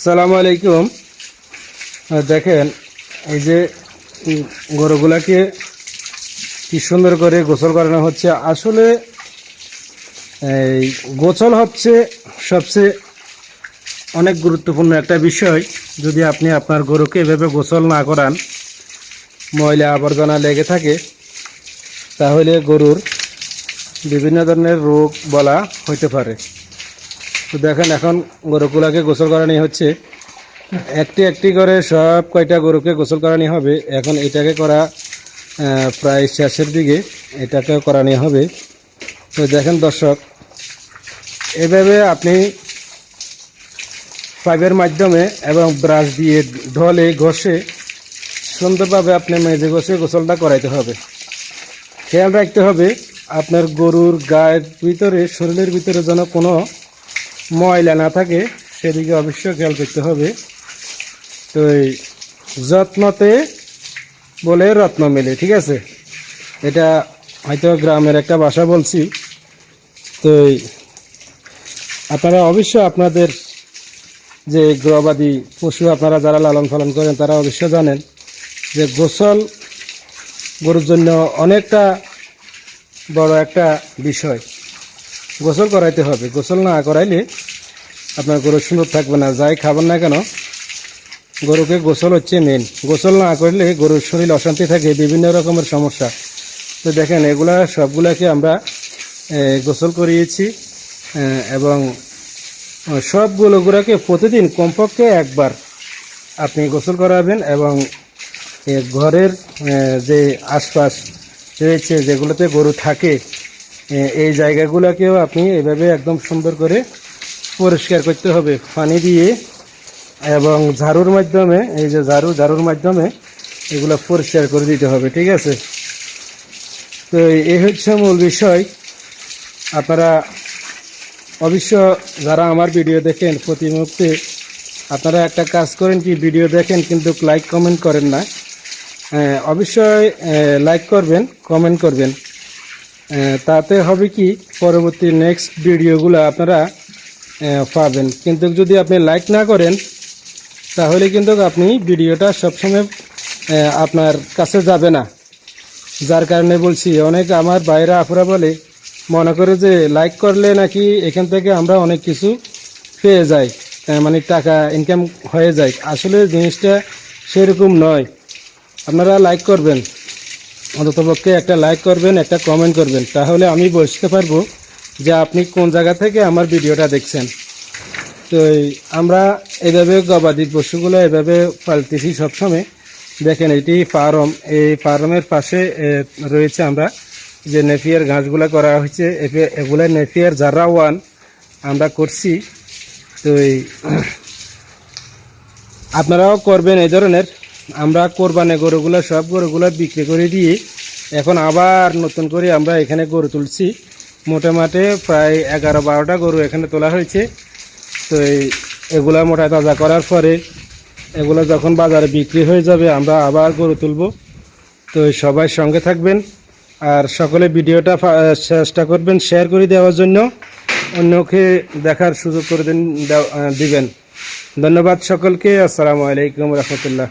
আসসালামু আলাইকুম। দেখেন এই যে গরুগুলাকে কি সুন্দর করে গোসল করানো হচ্ছে। আসলে এই গোসল হচ্ছে সবচেয়ে অনেক গুরুত্বপূর্ণ একটা বিষয়। যদি আপনি আপনার গরুকে এভাবে গোসল না করান, ময়লা আবর্জনা লেগে থাকে, তাহলে গরুর বিভিন্ন ধরনের রোগ বলা হইতে পারে। তো দেখেন এখন গরুগুলাকে গোসল করানো হচ্ছে, একটি একটি করে সব কয়টা গরুকে গোসল করানো হবে। এখন এটাকে করা প্রায় শেষের দিকে, এটাকেও করানো হবে। তো দেখেন দর্শক, এভাবে আপনি পাইপের মাধ্যমে এবং ব্রাশ দিয়ে ঢলে ঘষে সুন্দরভাবে আপনি মেজে ঘষে গোসলটা করাইতে হবে। খেয়াল রাখতে হবে আপনার গরুর গায়ের ভিতরে, শরীরের ভিতরে যেন কোনো ময়লা না থাকে, সেদিকে অবশ্যই খেয়াল করতে হবে। তো যত্নতে বলে রত্ন মেলে, ঠিক আছে? এটা হয়তো গ্রামের একটা ভাষা বলছি। তো আপনারা অবশ্যই আপনাদের যে গৃহবাদী পশু আপনারা যারা লালন পালন করেন, তারা অবশ্যই জানেন যে গোসল গরুর জন্য অনেকটা বড় একটা বিষয়। গোসল করাইতে হবে, গোসল না করাইলে আপনার গরু সুন্দর থাকবে না। যাই খাবেন না কেন, গরুকে গোসল হচ্ছে মেন। গোসল না করলে গরুর শরীর অশান্তি থাকে, বিভিন্ন রকমের সমস্যা। তো দেখেন এগুলা সবগুলাকে আমরা গোসল করিয়েছি এবং সবগুলো গরুকে প্রতিদিন কমপক্ষে একবার আপনি গোসল করাবেন। এবং ঘরের যে আশপাশ রয়েছে, যেগুলোতে গরু থাকে, এই জায়গাগুলোকেও আপনি এভাবে একদম সুন্দর করে পরিষ্কার করতে হবে পানি দিয়ে এবং ঝাড়ুর মাধ্যমে। এই যে ঝাড়ুর মাধ্যমে এগুলো পরিষ্কার করে দিতে হবে, ঠিক আছে? তো এই হচ্ছে মূল বিষয়। আপনারা অবশ্য যারা আমার ভিডিও দেখেন প্রতি মুহূর্তে, আপনারা একটা কাজ করেন কি, ভিডিও দেখেন কিন্তু লাইক কমেন্ট করেন না। অবশ্যই লাইক করবেন, কমেন্ট করবেন। তাতে হবে কি, পরবর্তী নেক্সট ভিডিওগুলো আপনারা পাবেন। কিন্তু যদি আপনি লাইক না করেন, তাহলে কিন্তু আপনি ভিডিওটা সবসময় আপনার কাছে যাবে না। যার কারণে বলছি, অনেক আমার ভাইরা আপুরা বলে, মনে করে যে লাইক করলে নাকি এখান থেকে আমরা অনেক কিছু পেয়ে যাই, মানে টাকা ইনকাম হয়ে যায়। আসলে জিনিসটা সেরকম নয়। আপনারা লাইক করবেন, অন্ততপক্ষে একটা লাইক করবেন, একটা কমেন্ট করবেন, তাহলে আমি বুঝতে পারবো যে আপনি কোন জায়গা থেকে আমার ভিডিওটা দেখছেন। তো আমরা এভাবে গবাদি পশুগুলো এভাবে পালতেছি সবসময়। দেখেন এটি ফার্ম, এই ফার্মের পাশে রয়েছে আমরা যে নেপিয়ার ঘাসগুলো করা হয়েছে, এগুলো নেপিয়ার জারা 1 আমরা করছি। তো আপনারাও করবেন এই ধরনের। আমরা কোরবানি গরুগুলো, সব গরুগুলো বিক্রি করে দিয়ে এখন আবার নতুন করে আমরা এখানে গরু তুলছি। মোটামুটি প্রায় 11-12টা গরু এখানে তোলা হয়েছে। তো এগুলা মোটা তাজা করার পরে এগুলো যখন বাজারে বিক্রি হয়ে যাবে, আমরা আবার গরু তুলব। তো সবাই সঙ্গে থাকবেন আর সকলে ভিডিওটা চেষ্টা করবেন শেয়ার করে দেওয়ার জন্য, অন্যকে দেখার সুযোগ করে দিবেন। ধন্যবাদ সকলকে। আসসালামু আলাইকুম রহমতুল্লাহ।